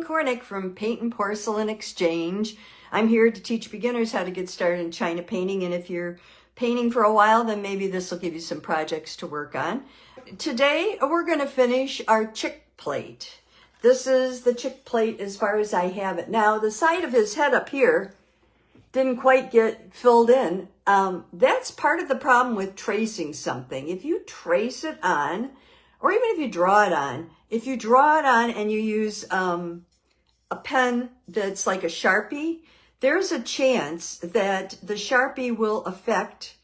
Cornick from Paint and Porcelain Exchange. I'm here to teach beginners how to get started in China painting, and if you're painting for a while, then maybe this will give you some projects to work on. Today, we're going to finish our chick plate. This is the chick plate as far as I have it. Now, the side of his head up here didn't quite get filled in. That's part of the problem with tracing something. If you trace it on, or even if you draw it on, if you draw it on and you use a pen that's like a Sharpie, there's a chance that the Sharpie will affect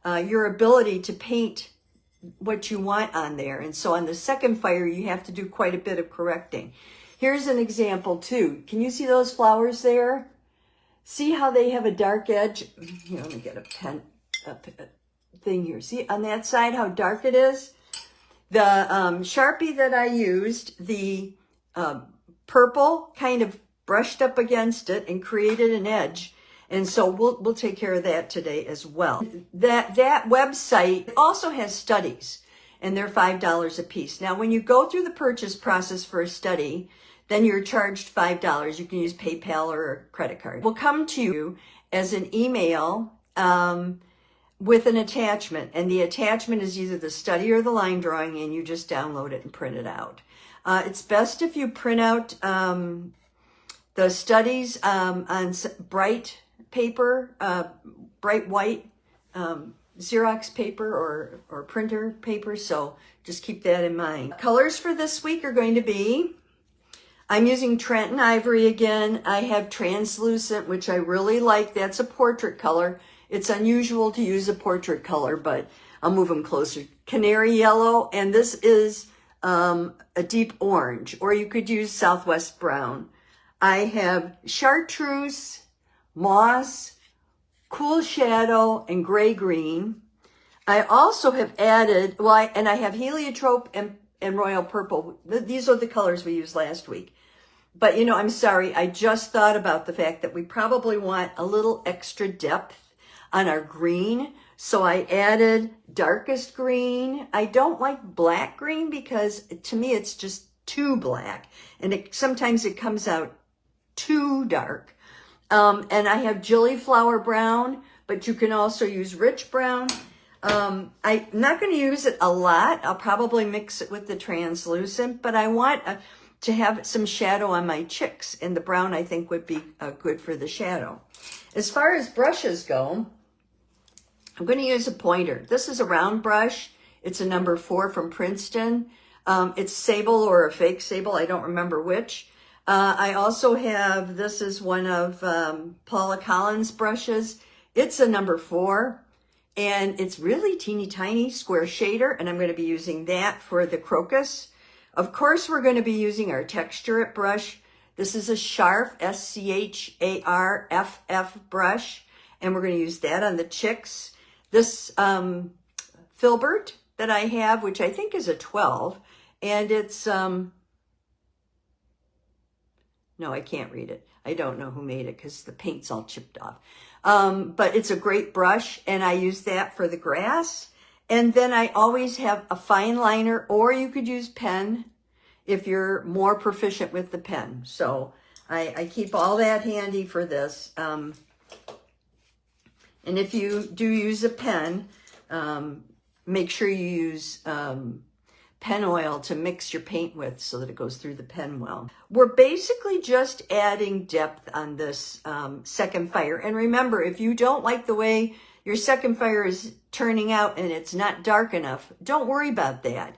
your ability to paint what you want on there. And so on the second fire, you have to do quite a bit of correcting. Here's an example too. Can you see those flowers there? See how they have a dark edge? Here, let me get a pen thing here. See on that side how dark it is? The Sharpie that I used, the purple kind of brushed up against it and created an edge. And so we'll take care of that today as well. That website also has studies, and they're $5 a piece. Now, when you go through the purchase process for a study, then you're charged $5. You can use PayPal or a credit card. Will come to you as an email with an attachment, and the attachment is either the study or the line drawing, and you just download it and print it out. It's best if you print out the studies on bright paper, bright white Xerox paper or printer paper, so just keep that in mind. Colors for this week are going to be, I'm using Trenton Ivory again. I have translucent, which I really like. That's a portrait color. It's unusual to use a portrait color, but I'll move them closer. Canary yellow, and this is a deep orange, or you could use Southwest brown. I have chartreuse, moss, cool shadow, and gray green. I also have added, and I have heliotrope and royal purple. These are the colors we used last week. But, you know, I'm sorry, I just thought about the fact that we probably want a little extra depth on our green. So I added darkest green. I don't like black green because to me it's just too black. And sometimes it comes out too dark. And I have gillyflower brown, but you can also use rich brown. I'm not going to use it a lot. I'll probably mix it with the translucent, but I want to have some shadow on my chicks, and the brown I think would be good for the shadow. As far as brushes go, I'm going to use a pointer. This is a round brush. It's a number 4 from Princeton. It's sable or a fake sable. I don't remember which. I also have, this is one of Paula Collins' brushes. It's a number 4, and it's really teeny tiny square shader, and I'm going to be using that for the crocus. Of course, we're going to be using our texturate brush. This is a Scharf, S-C-H-A-R-F-F brush, and we're going to use that on the chicks. This filbert that I have, which I think is a 12, and it's, no, I can't read it. I don't know who made it because the paint's all chipped off. But it's a great brush, and I use that for the grass. And then I always have a fine liner, or you could use pen if you're more proficient with the pen. So I keep all that handy for this. And if you do use a pen, make sure you use pen oil to mix your paint with so that it goes through the pen well. We're basically just adding depth on this second fire. And remember, if you don't like the way your second fire is turning out and it's not dark enough, don't worry about that.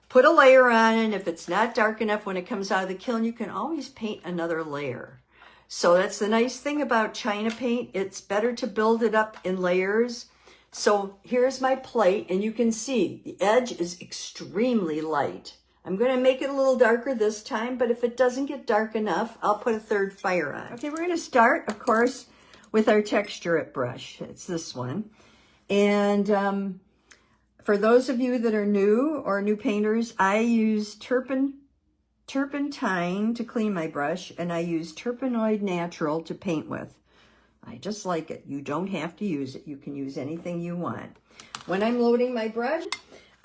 Put a layer on, and if it's not dark enough when it comes out of the kiln, you can always paint another layer. So that's the nice thing about China paint. It's better to build it up in layers. So here's my plate, and you can see the edge is extremely light. I'm going to make it a little darker this time, but if it doesn't get dark enough, I'll put a third fire on. Okay, we're going to start, of course, with our texturate brush. It's this one. And for those of you that are new or new painters, I use turpentine to clean my brush, and I use Turpenoid Natural to paint with. I just like it. You don't have to use it. You can use anything you want. When I'm loading my brush,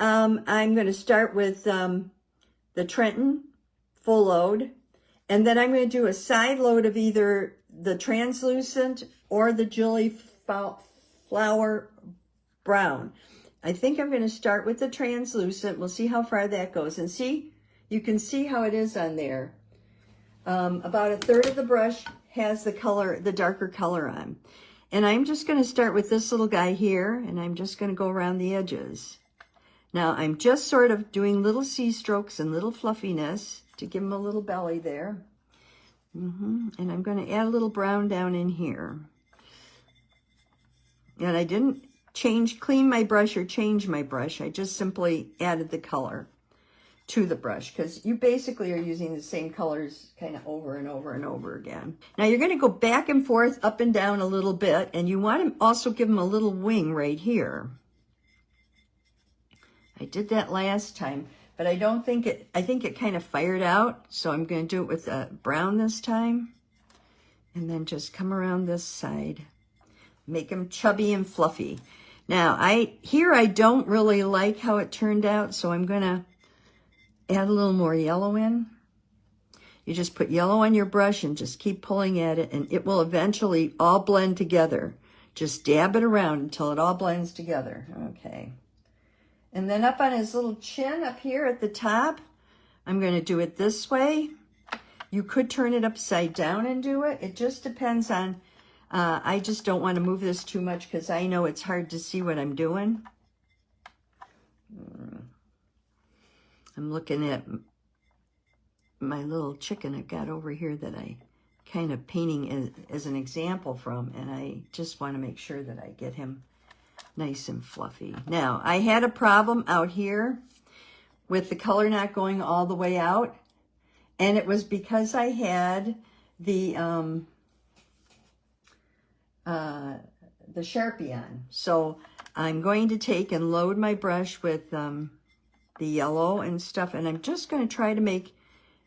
I'm going to start with the Trenton full load, And then I'm going to do a side load of either the translucent or the Flower Brown. I think I'm going to start with the translucent. We'll see how far that goes. And see, you can see how it is on there. About a third of the brush has the color, the darker color on. And I'm just going to start with this little guy here, and I'm just going to go around the edges. Now, I'm just sort of doing little C-strokes and little fluffiness to give him a little belly there. And I'm going to add a little brown down in here. And I didn't clean my brush or change my brush. I just simply added the color to the brush, because you basically are using the same colors kind of over and over and over again. Now you're going to go back and forth, up and down a little bit, and you want to also give them a little wing right here. I did that last time, but I don't think it, I think it kind of fired out, so I'm going to do it with brown this time. And then just come around this side. Make them chubby and fluffy. Now, I don't really like how it turned out, so I'm going to add a little more yellow in. You just put yellow on your brush and just keep pulling at it, and it will eventually all blend together. Just dab it around until it all blends together. Okay. And then up on his little chin up here at the top, I'm going to do it this way. You could turn it upside down and do it. It just depends on, I just don't want to move this too much because I know it's hard to see what I'm doing. I'm looking at my little chicken I've got over here that I kind of painting as an example from, and I just want to make sure that I get him nice and fluffy. Now, I had a problem out here with the color not going all the way out, and it was because I had the Sharpie on. So I'm going to take and load my brush with the yellow and stuff, and I'm just going to try to make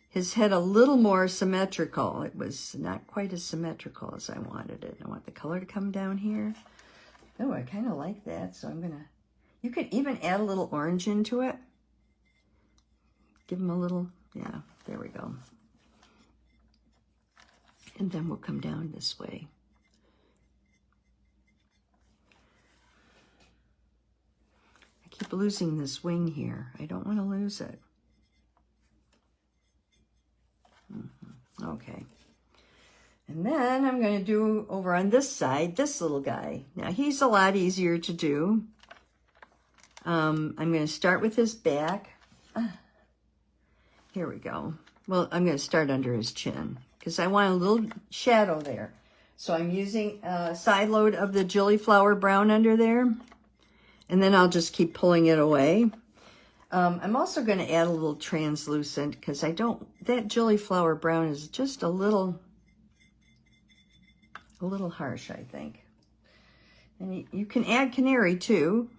his head a little more symmetrical. It was not quite as symmetrical as I wanted it. I want the color to come down here. Oh, I kind of like that, so I'm gonna, you could even add a little orange into it. Give him a little, yeah, there we go. And then we'll come down this way. Keep losing this wing here. I don't want to lose it. Okay. And then I'm going to do over on this side, this little guy. Now he's a lot easier to do. I'm going to start with his back. Here we go. Well, I'm going to start under his chin because I want a little shadow there. So I'm using a side load of the Flower Brown under there. And then I'll just keep pulling it away. I'm also going to add a little translucent because I don't, that Flower Brown is just a little harsh, I think. And you can add canary too.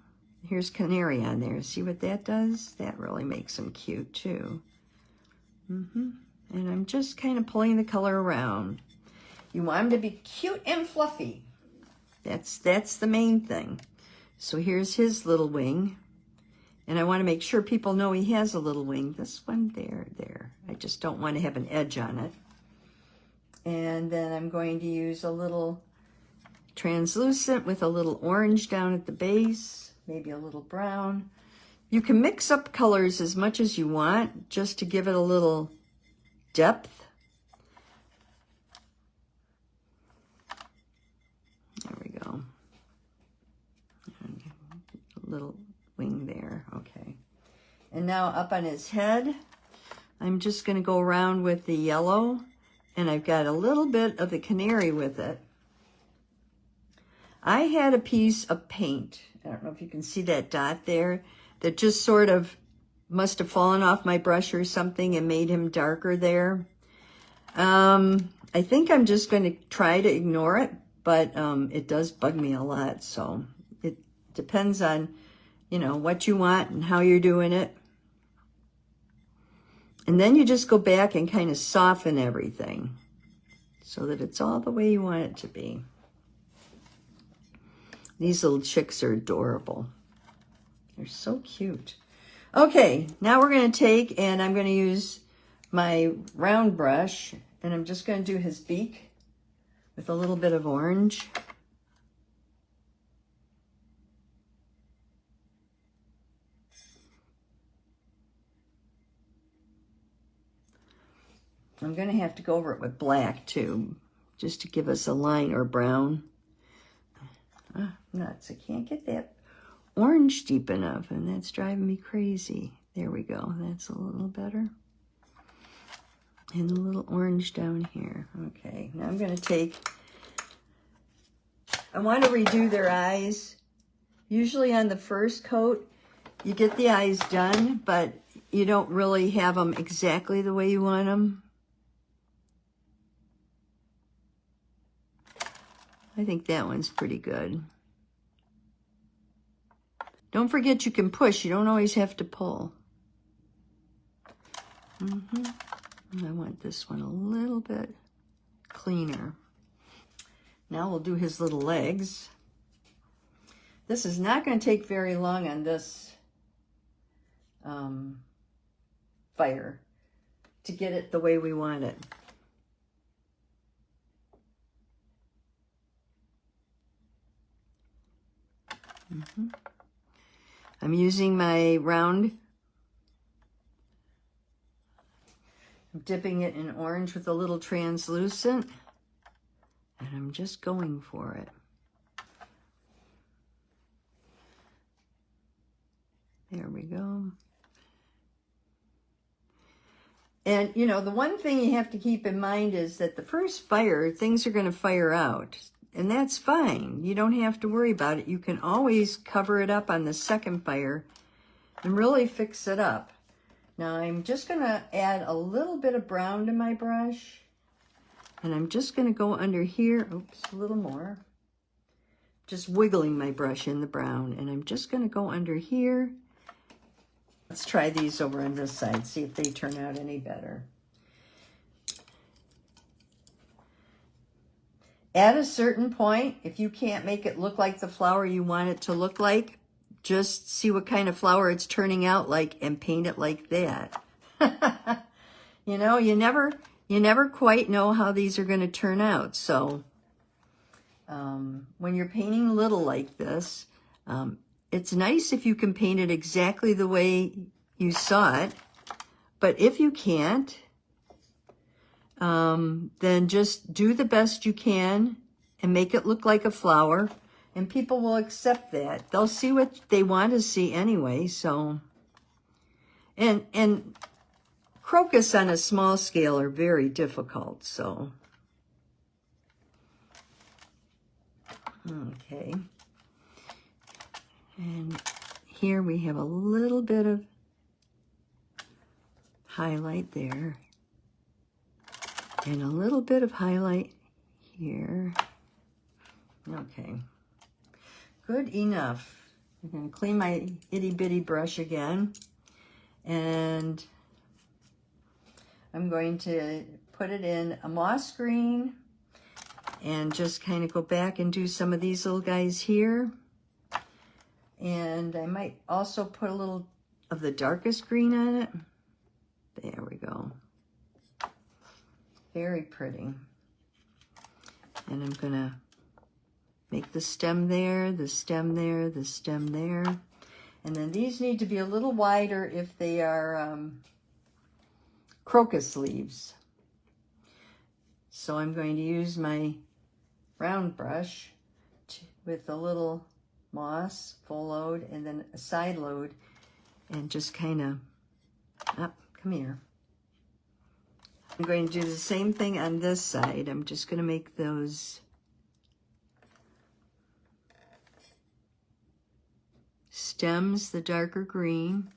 Here's canary on there. See what that does? That really makes him cute too. And I'm just kind of pulling the color around. You want him to be cute and fluffy. That's the main thing. So here's his little wing. And I want to make sure people know he has a little wing. This one, there. I just don't want to have an edge on it. And then I'm going to use a little translucent with a little orange down at the base, maybe a little brown. You can mix up colors as much as you want just to give it a little depth. There we go. Little wing there. Okay. And now up on his head, I'm just going to go around with the yellow, and I've got a little bit of the canary with it. I had a piece of paint. I don't know if you can see that dot there that just sort of must have fallen off my brush or something and made him darker there. I think I'm just going to try to ignore it, but it does bug me a lot, so it depends on, you know, what you want and how you're doing it. And then you just go back and kind of soften everything so that it's all the way you want it to be. These little chicks are adorable. They're so cute. Okay, now we're going to take, and I'm going to use my round brush, and I'm just going to do his beak with a little bit of orange. I'm going to have to go over it with black too, just to give us a line, or brown. Ah, nuts, I can't get that orange deep enough, and that's driving me crazy. There we go, that's a little better. And a little orange down here. Okay, now I'm going to take, I want to redo their eyes. Usually on the first coat, you get the eyes done, but you don't really have them exactly the way you want them. I think that one's pretty good. Don't forget you can push. You don't always have to pull. And I want this one a little bit cleaner. Now we'll do his little legs. This is not going to take very long on this fire to get it the way we want it. I'm using my round. I'm dipping it in orange with a little translucent, and I'm just going for it. There we go. And, you know, the one thing you have to keep in mind is that the first fire, things are going to fire out. And that's fine. You don't have to worry about it. You can always cover it up on the second fire and really fix it up. Now I'm just going to add a little bit of brown to my brush. And I'm just going to go under here. Oops, a little more. Just wiggling my brush in the brown. And I'm just going to go under here. Let's try these over on this side, see if they turn out any better. At a certain point, if you can't make it look like the flower you want it to look like, just see what kind of flower it's turning out like and paint it like that. You know, you never quite know how these are going to turn out. So when you're painting little like this, it's nice if you can paint it exactly the way you saw it. But if you can't, then just do the best you can and make it look like a flower, and people will accept that. They'll see what they want to see anyway. So, and crocus on a small scale are very difficult. So, okay. And here we have a little bit of highlight there. And a little bit of highlight here. Okay, good enough. I'm going to clean my itty bitty brush again. And I'm going to put it in a moss green and just kind of go back and do some of these little guys here. And I might also put a little of the darkest green on it. There we go. Very pretty. And I'm gonna make the stem there, the stem there, the stem there. And then these need to be a little wider if they are crocus leaves. So I'm going to use my round brush with a little moss, full load, and then a side load, and just kind of, come here. I'm going to do the same thing on this side. I'm just going to make those stems the darker green.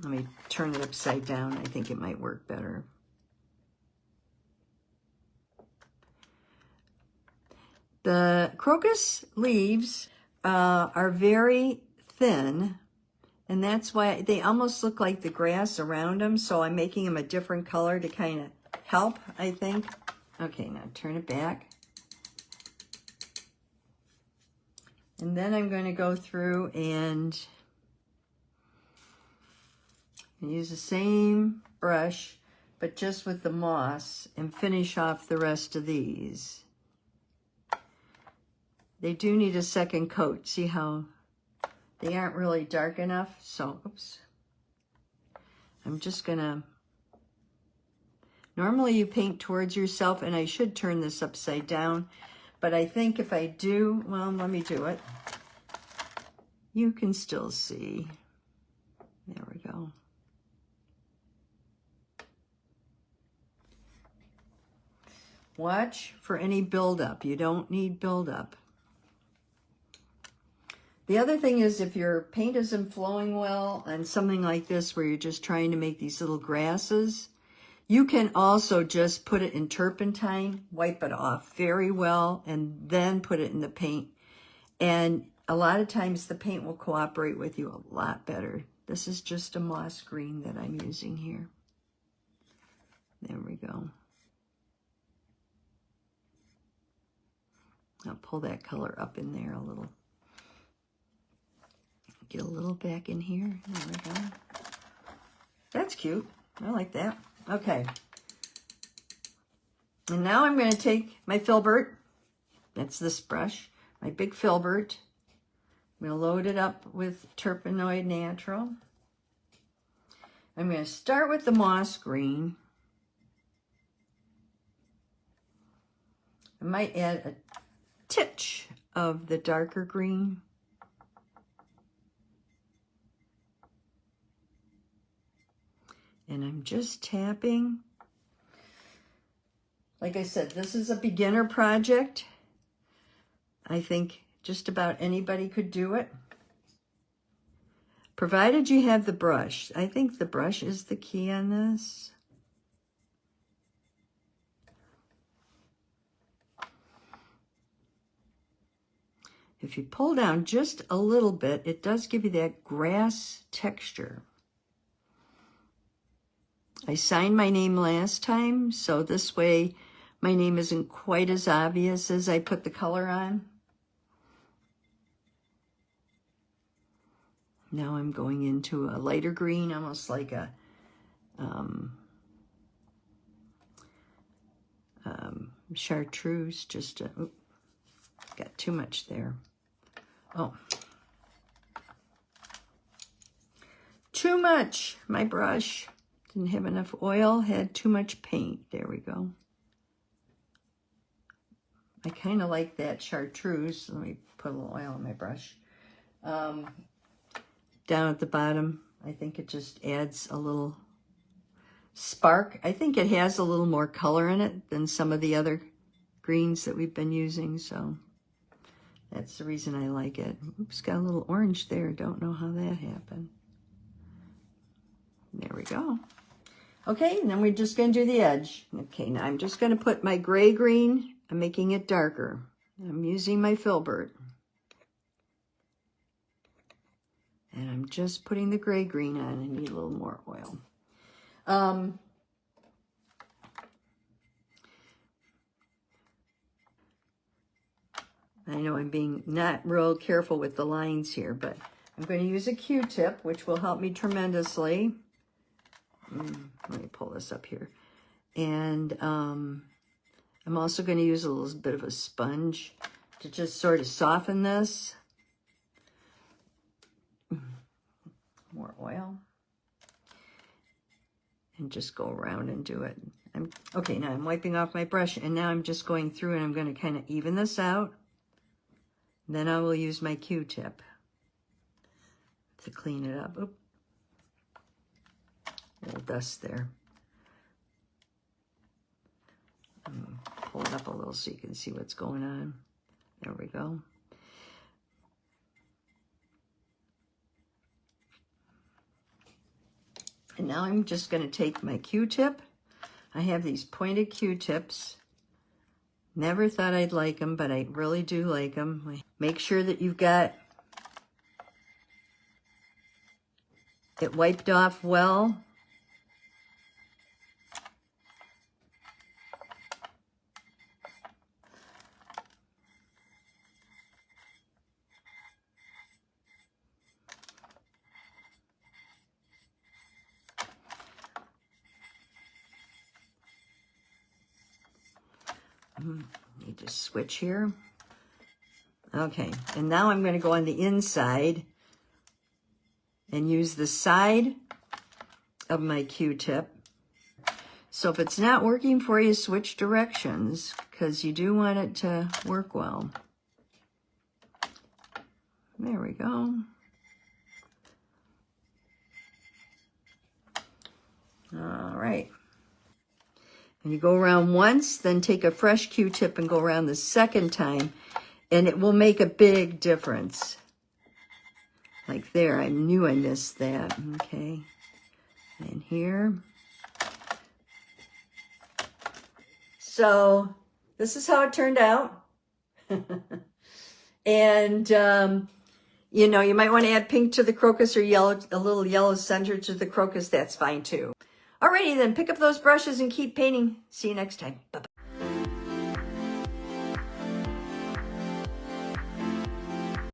Let me turn it upside down. I think it might work better. The crocus leaves are very thin, and that's why they almost look like the grass around them, so I'm making them a different color to kind of help, I think. Okay, now turn it back. And then I'm going to go through and And use the same brush, but just with the moss, and finish off the rest of these. They do need a second coat. See how they aren't really dark enough? So, oops. I'm just gonna, normally you paint towards yourself, and I should turn this upside down, but I think if I do, well, let me do it. You can still see. There we go. Watch for any buildup. You don't need buildup. The other thing is, if your paint isn't flowing well on something like this where you're just trying to make these little grasses, you can also just put it in turpentine, wipe it off very well, and then put it in the paint. And a lot of times the paint will cooperate with you a lot better. This is just a moss green that I'm using here. There we go. I'll pull that color up in there a little. Get a little back in here. There we go. That's cute. I like that. Okay. And now I'm going to take my filbert. That's this brush. My big filbert. I'm going to load it up with Turpenoid Natural. I'm going to start with the moss green. I might add a titch of the darker green. And I'm just tapping. Like I said, this is a beginner project. I think just about anybody could do it, provided you have the brush. I think the brush is the key on this. If you pull down just a little bit, it does give you that grass texture. I signed my name last time, so this way my name isn't quite as obvious as I put the color on. Now I'm going into a lighter green, almost like a chartreuse, just a, oops, got too much there. Oh, too much, my brush. Didn't have enough oil, had too much paint. There we go. I kind of like that chartreuse. Let me put a little oil on my brush. Down at the bottom, I think it just adds a little spark. I think it has a little more color in it than some of the other greens that we've been using, so that's the reason I like it. Oops, got a little orange there. Don't know how that happened. There we go. Okay, and then we're just going to do the edge. Okay, now I'm just going to put my gray green. I'm making it darker. I'm using my filbert. And I'm just putting the gray green on. I need a little more oil. I know I'm being not real careful with the lines here, but I'm going to use a Q-tip, which will help me tremendously. Let me pull this up here. And I'm also going to use a little bit of a sponge to just sort of soften this. More oil. And just go around and do it. Okay, now I'm wiping off my brush, and now I'm just going through and I'm going to kind of even this out. Then I will use my Q-tip to clean it up. Oop. A little dust there. Pull it up a little so you can see what's going on. There we go. And now I'm just going to take my Q-tip. I have these pointed Q-tips. Never thought I'd like them, but I really do like them. Make sure that you've got it wiped off well. Need to switch here. Okay, and now I'm going to go on the inside and use the side of my Q-tip. So if it's not working for you, switch directions, because you do want it to work well. There we go. All right. And you go around once, then take a fresh Q-tip and go around the second time, and it will make a big difference. Like there, I knew I missed that. Okay. And here. So this is how it turned out. And, you know, you might want to add pink to the crocus or yellow, a little yellow center to the crocus. That's fine too. Alrighty then, pick up those brushes and keep painting. See you next time. Bye-bye.